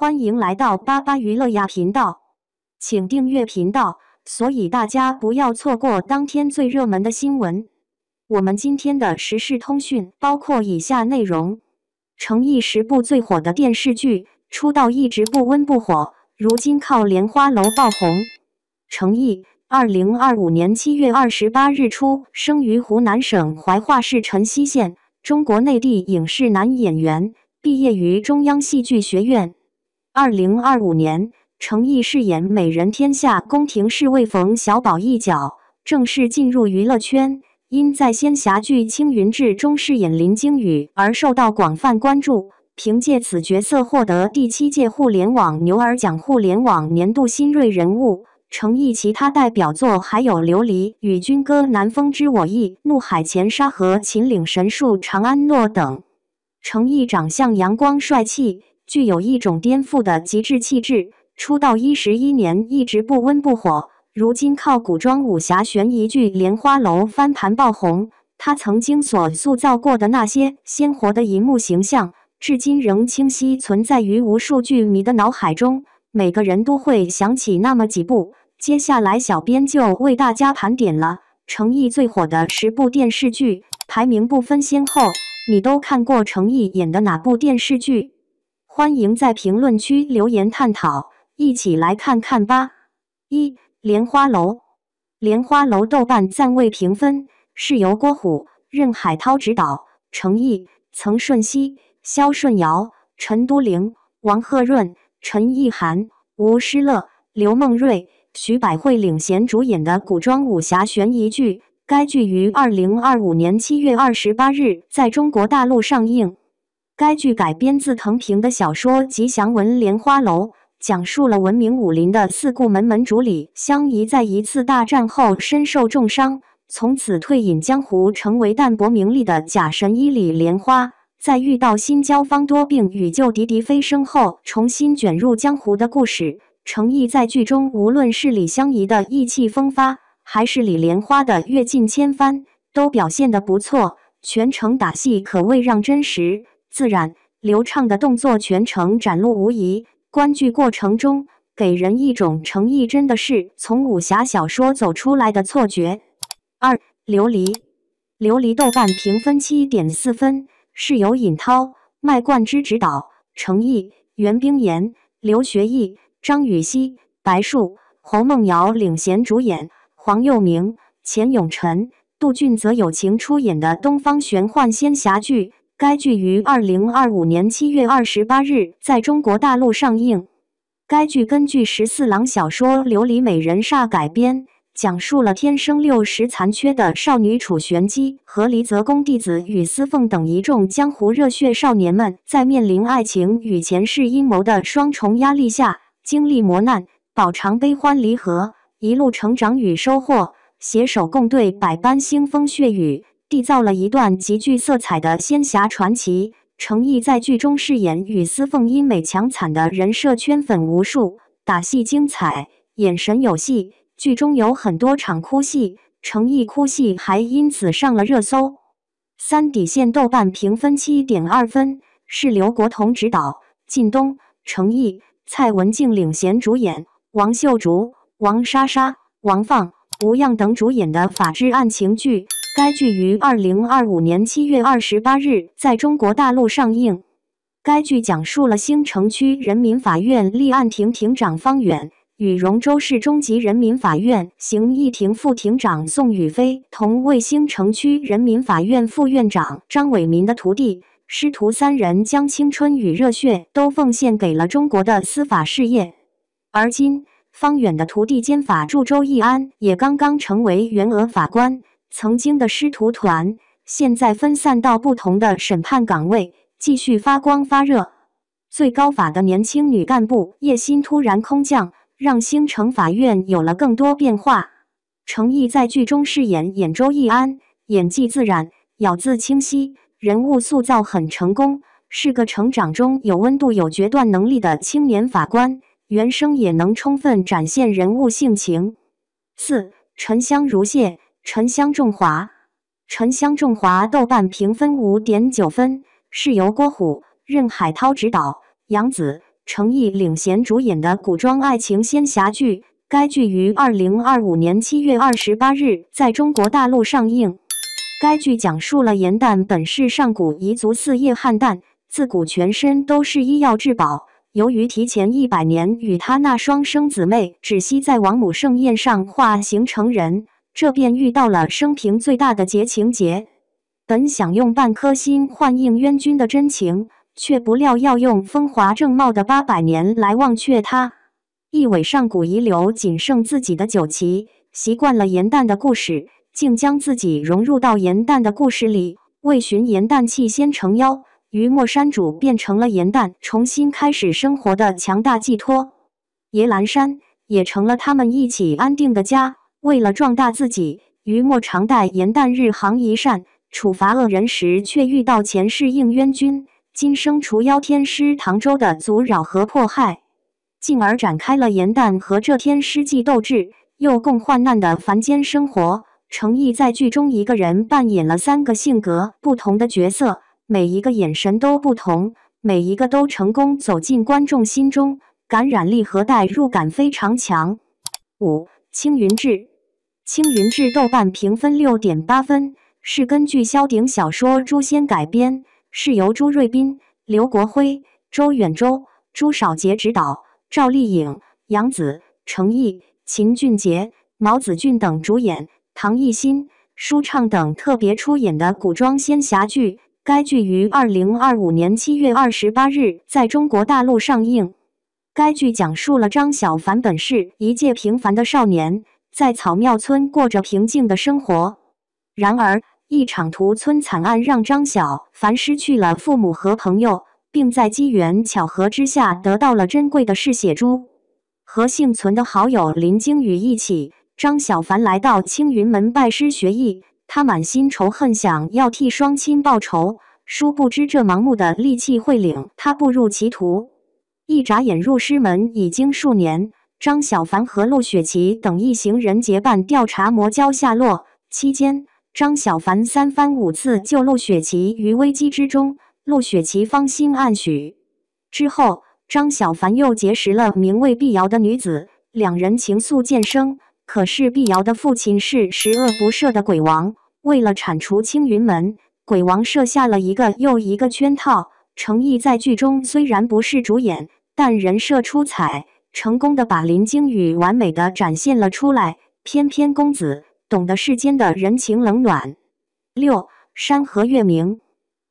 欢迎来到巴巴娱乐呀频道，请订阅频道，所以大家不要错过当天最热门的新闻。我们今天的时事通讯包括以下内容：诚意10部最火的电视剧，出道一直不温不火，如今靠莲花楼爆红。诚意2025年7月28日出生于湖南省怀化市辰溪县，中国内地影视男演员，毕业于中央戏剧学院。2025年，诚意饰演美人天下宫廷侍卫冯小宝一角，正式进入娱乐圈。因在仙侠剧《青云志》中饰演林惊羽而受到广泛关注，凭借此角色获得第7届互联网牛耳奖互联网年度新锐人物。诚意其他代表作还有《琉璃》《与君歌》《南风知我意》《怒海潜沙》和《秦岭神树》《长安诺》等。诚意长相阳光帅气，具有一种颠覆的极致气质，出道11年一直不温不火，如今靠古装武侠悬疑剧《莲花楼》翻盘爆红。他曾经所塑造过的那些鲜活的荧幕形象，至今仍清晰存在于无数剧迷的脑海中，每个人都会想起那么几部。接下来小编就为大家盘点了诚意最火的10部电视剧，排名不分先后，你都看过诚意演的哪部电视剧？欢迎在评论区留言探讨，一起来看看吧。1. 莲花楼。莲花楼豆瓣赞位评分是由郭虎、任海涛执导，诚意、曾舜晞、肖顺尧、陈都灵、王鹤润、陈意涵、吴诗乐、刘梦瑞、徐百惠领衔主演的古装武侠悬疑剧。该剧于2025年7月28日在中国大陆上映。该剧改编自藤平的小说《吉祥文莲花楼》，讲述了闻名武林的四顾门门主李相夷在一次大战后身受重伤，从此退隐江湖，成为淡泊名利的假神医李莲花。在遇到新交方多病与救迪迪飞升后，重新卷入江湖的故事。诚意在剧中无论是李相夷的意气风发，还是李莲花的阅尽千帆，都表现得不错，全程打戏可谓让真实自然流畅的动作全程展露无遗，观剧过程中给人一种诚意真的是从武侠小说走出来的错觉。2. 琉璃。琉璃豆瓣评分7.4分，是由尹涛、麦冠之执导，诚意、袁冰妍、刘学义、张雨绮、白树、侯梦瑶领衔主演，黄佑明、钱永辰、杜俊泽友情出演的东方玄幻仙侠剧。该剧于2025年7月28日在中国大陆上映。该剧根据14郎小说《琉璃美人煞》改编，讲述了天生60残缺的少女楚玄机和离泽宫弟子与司凤等一众江湖热血少年们，在面临爱情与前世阴谋的双重压力下，经历磨难，饱尝悲欢离合，一路成长与收获，携手共对百般腥风血雨，缔造了一段极具色彩的仙侠传奇。诚意在剧中饰演与司凤因美强惨的人设圈粉无数，打戏精彩，眼神有戏，剧中有很多场哭戏，诚意哭戏还因此上了热搜。3. 底线豆瓣评分7.2分，是刘国彤执导，靳东、诚意、蔡文静领衔主演，王秀竹、王莎莎、王放、吴恙等主演的法治案情剧。该剧于2025年7月28日在中国大陆上映。该剧讲述了兴城区人民法院立案庭庭长方远与荣州市中级人民法院刑一庭副庭长宋宇飞同为兴城区人民法院副院长张伟民的徒弟师徒3人，将青春与热血都奉献给了中国的司法事业。而今，方远的徒弟兼法助周义安也刚刚成为原额法官。曾经的师徒团，现在分散到不同的审判岗位，继续发光发热。最高法的年轻女干部叶欣突然空降，让兴城法院有了更多变化。诚意在剧中饰演周义安，演技自然，咬字清晰，人物塑造很成功，是个成长中有温度、有决断能力的青年法官。原声也能充分展现人物性情。4. 沉香如屑。沉香重华。沉香重华豆瓣评分5.9分，是由郭虎、任海涛执导，杨紫、程毅领衔主演的古装爱情仙侠剧。该剧于2025年7月28日在中国大陆上映。该剧讲述了严旦本是上古彝族4叶汉旦，自古全身都是医药至宝。由于提前100年与他那双生姊妹只惜在王母盛宴上化形成人，这便遇到了生平最大的劫情劫。本想用半颗心换应渊君的真情，却不料要用风华正茂的800年来忘却他。一尾上古遗留仅剩自己的九旗，习惯了严旦的故事，竟将自己融入到严旦的故事里，为寻严旦弃仙成妖。于墨山主变成了严旦重新开始生活的强大寄托，野兰山也成了他们一起安定的家。为了壮大自己，于墨常带严旦日行一善，处罚恶人时却遇到前世应渊君、今生除妖天师唐周的阻扰和迫害，进而展开了严旦和这天师际斗智又共患难的凡间生活。程毅在剧中一个人扮演了3个性格不同的角色，每一个眼神都不同，每一个都成功走进观众心中，感染力和代入感非常强。5. 青云志。青云志豆瓣评分 6.8 分，是根据萧鼎小说《诛仙》改编，是由朱瑞斌、刘国辉、周远洲、朱少杰执导，赵丽颖、杨紫、程毅、秦俊杰、毛子俊等主演，唐艺昕、舒畅等特别出演的古装仙侠剧。该剧于2025年7月28日在中国大陆上映。该剧讲述了张小凡本是一介平凡的少年，在草庙村过着平静的生活。然而，一场屠村惨案让张小凡失去了父母和朋友，并在机缘巧合之下得到了珍贵的嗜血珠。和幸存的好友林惊羽一起，张小凡来到青云门拜师学艺。他满心仇恨，想要替双亲报仇，殊不知这盲目的戾气会领他步入歧途。一眨眼入师门已经数年，张小凡和陆雪琪等一行人结伴调查魔蛟下落。期间，张小凡3番5次救陆雪琪于危机之中，陆雪琪芳心暗许。之后，张小凡又结识了名为碧瑶的女子，两人情愫渐生。可是碧瑶的父亲是十恶不赦的鬼王，为了铲除青云门，鬼王设下了一个又一个圈套。程毅在剧中虽然不是主演，但人设出彩，成功的把林惊羽完美的展现了出来。翩翩公子，懂得世间的人情冷暖。6. 山河月明。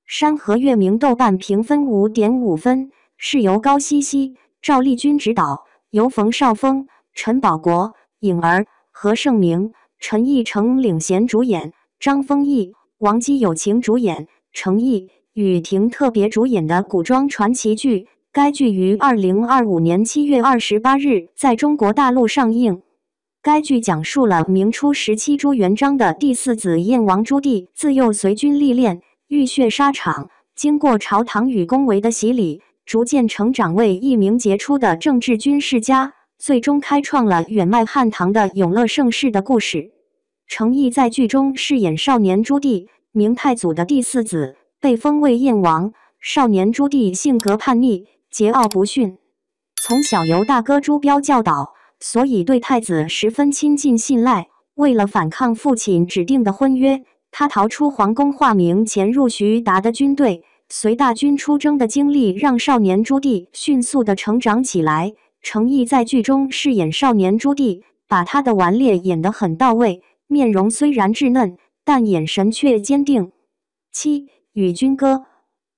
山河月明豆瓣评分 5.5 分，是由高希希、赵丽君执导，由冯绍峰、陈宝国、颖儿、何晟铭、陈奕成领衔主演，张丰毅、王姬友情主演，程毅、雨婷特别主演的古装传奇剧。该剧于2025年7月28日在中国大陆上映。该剧讲述了明初时期朱元璋的第4子燕王朱棣自幼随军历练，浴血沙场，经过朝堂与宫闱的洗礼，逐渐成长为一名杰出的政治军事家，最终开创了远迈汉唐的永乐盛世的故事。程毅在剧中饰演少年朱棣，明太祖的第4子，被封为燕王。少年朱棣性格叛逆，桀骜不驯，从小由大哥朱标教导，所以对太子十分亲近信赖。为了反抗父亲指定的婚约，他逃出皇宫，化名潜入徐达的军队。随大军出征的经历让少年朱棣迅速地成长起来。程毅在剧中饰演少年朱棣，把他的顽劣演得很到位，面容虽然稚嫩，但眼神却坚定。7. 与君歌。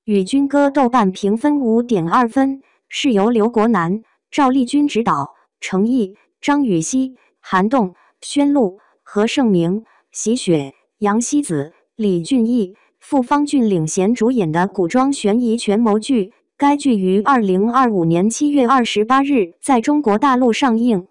与君歌豆瓣评分 5.2 分，是由刘国南、赵丽君执导，程毅、张雨绮、韩栋、宣璐、何晟铭、席雪、杨希子、李俊毅、傅方俊领衔主演的古装悬疑权谋剧。该剧于2025年7月28日在中国大陆上映。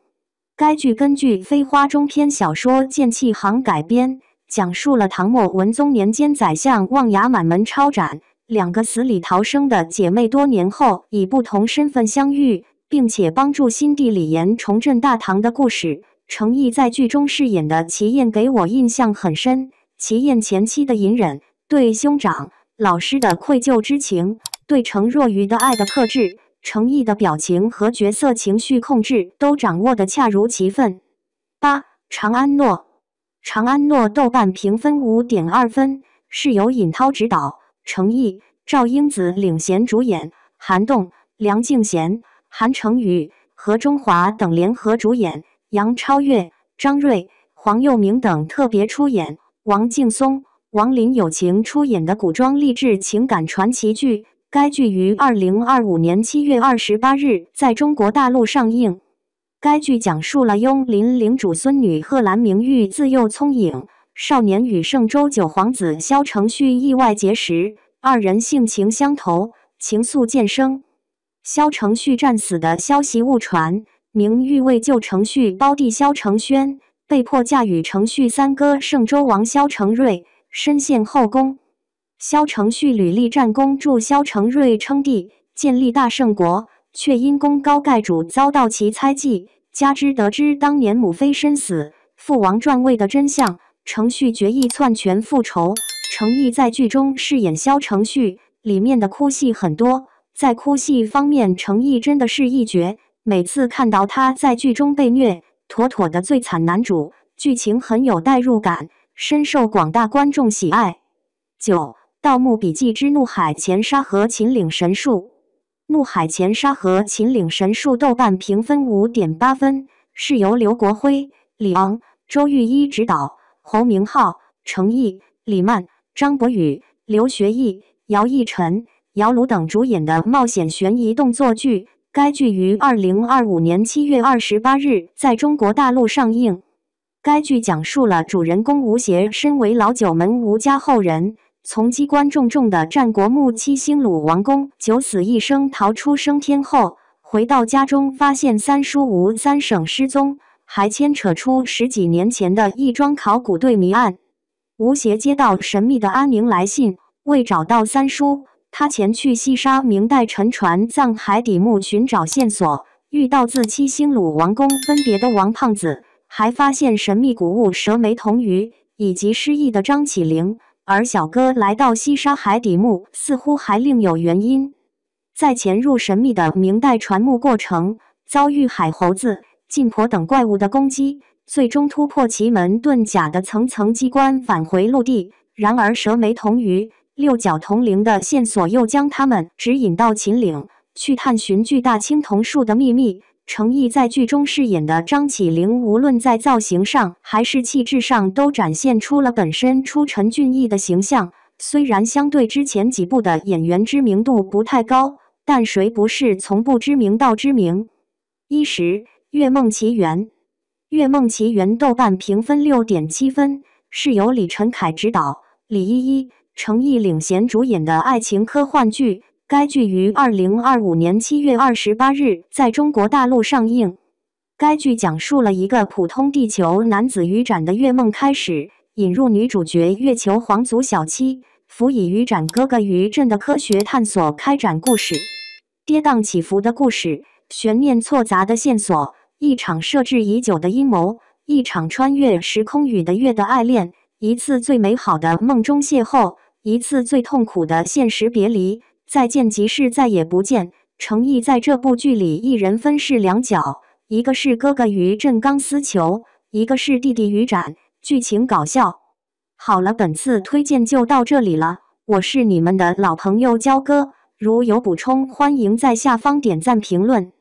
该剧根据飞花中篇小说《剑气行》改编，讲述了唐末文宗年间宰相望衙满门抄斩，两个死里逃生的姐妹多年后以不同身份相遇，并且帮助新帝李炎重振大唐的故事。程毅在剧中饰演的齐燕给我印象很深，齐燕前妻的隐忍，对兄长、老师的愧疚之情，对程若愚的爱的克制，程毅的表情和角色情绪控制都掌握得恰如其分。8. 长安诺。长安诺豆瓣评分5.2分，是由尹涛执导，程毅、赵英子领衔主演，韩栋、梁敬贤、韩成宇、何中华等联合主演，杨超越、张睿、黄佑明等特别出演，王劲松、王林友情出演的古装励志情感传奇剧。该剧于2025年7月28日在中国大陆上映。该剧讲述了雍林领主孙女贺兰明玉自幼聪颖，少年与盛州九皇子萧承旭意外结识，二人性情相投，情愫渐生。萧承旭战死的消息误传，明玉为救承旭胞弟萧承轩，被迫嫁与承旭三哥盛州王萧承瑞，身陷后宫。萧承旭屡立战功，助萧承瑞称帝，建立大盛国，却因功高盖主遭到其猜忌，加之得知当年母妃身死，父王传位的真相，承旭决意篡权复仇。程毅在剧中饰演萧承旭，里面的哭戏很多，在哭戏方面，程毅真的是一绝，每次看到他在剧中被虐，妥妥的最惨男主，剧情很有代入感，深受广大观众喜爱。9. 盗墓笔记之怒海潜沙河秦岭神树。怒海潜沙河秦岭神树豆瓣评分5.8分，是由刘国辉、李昂、周玉一执导，侯明昊、程毅、李曼、张博宇、刘学义、姚逸晨、姚鲁等主演的冒险悬疑动作剧。该剧于2025年7月28日在中国大陆上映。该剧讲述了主人公吴邪身为老九门吴家后人，从机关重重的战国墓七星鲁王宫九死一生逃出升天后，回到家中发现三叔吴三省失踪，还牵扯出10几年前的义庄考古队谜案。吴邪接到神秘的阿宁来信，为找到三叔，他前去西沙明代沉船葬海底墓寻找线索，遇到自七星鲁王宫分别的王胖子，还发现神秘古物蛇眉铜鱼以及失忆的张起灵。而小哥来到西沙海底墓，似乎还另有原因。在潜入神秘的明代船墓过程，遭遇海猴子、晋婆等怪物的攻击，最终突破奇门遁甲的层层机关，返回陆地。然而蛇眉铜鱼、六角铜铃的线索又将他们指引到秦岭，去探寻巨大青铜树的秘密。程毅在剧中饰演的张起灵，无论在造型上还是气质上，都展现出了本身出尘俊逸的形象。虽然相对之前几部的演员知名度不太高，但谁不是从不知名到知名？10. 月梦奇缘。月梦奇缘豆瓣评分6.7分，是由李晨凯执导，李依依、程毅领衔主演的爱情科幻剧。该剧于2025年7月28日在中国大陆上映。该剧讲述了一个普通地球男子于展的月梦开始，引入女主角月球皇族小七，辅以于展哥哥于震的科学探索开展故事。跌宕起伏的故事，悬念错杂的线索，一场设置已久的阴谋，一场穿越时空与的月的爱恋，一次最美好的梦中邂逅，一次最痛苦的现实别离。再见即是再也不见。程毅在这部剧里一人分饰两角，一个是哥哥于震钢丝球，一个是弟弟于展，剧情搞笑。好了，本次推荐就到这里了，我是你们的老朋友焦哥，如有补充欢迎在下方点赞评论。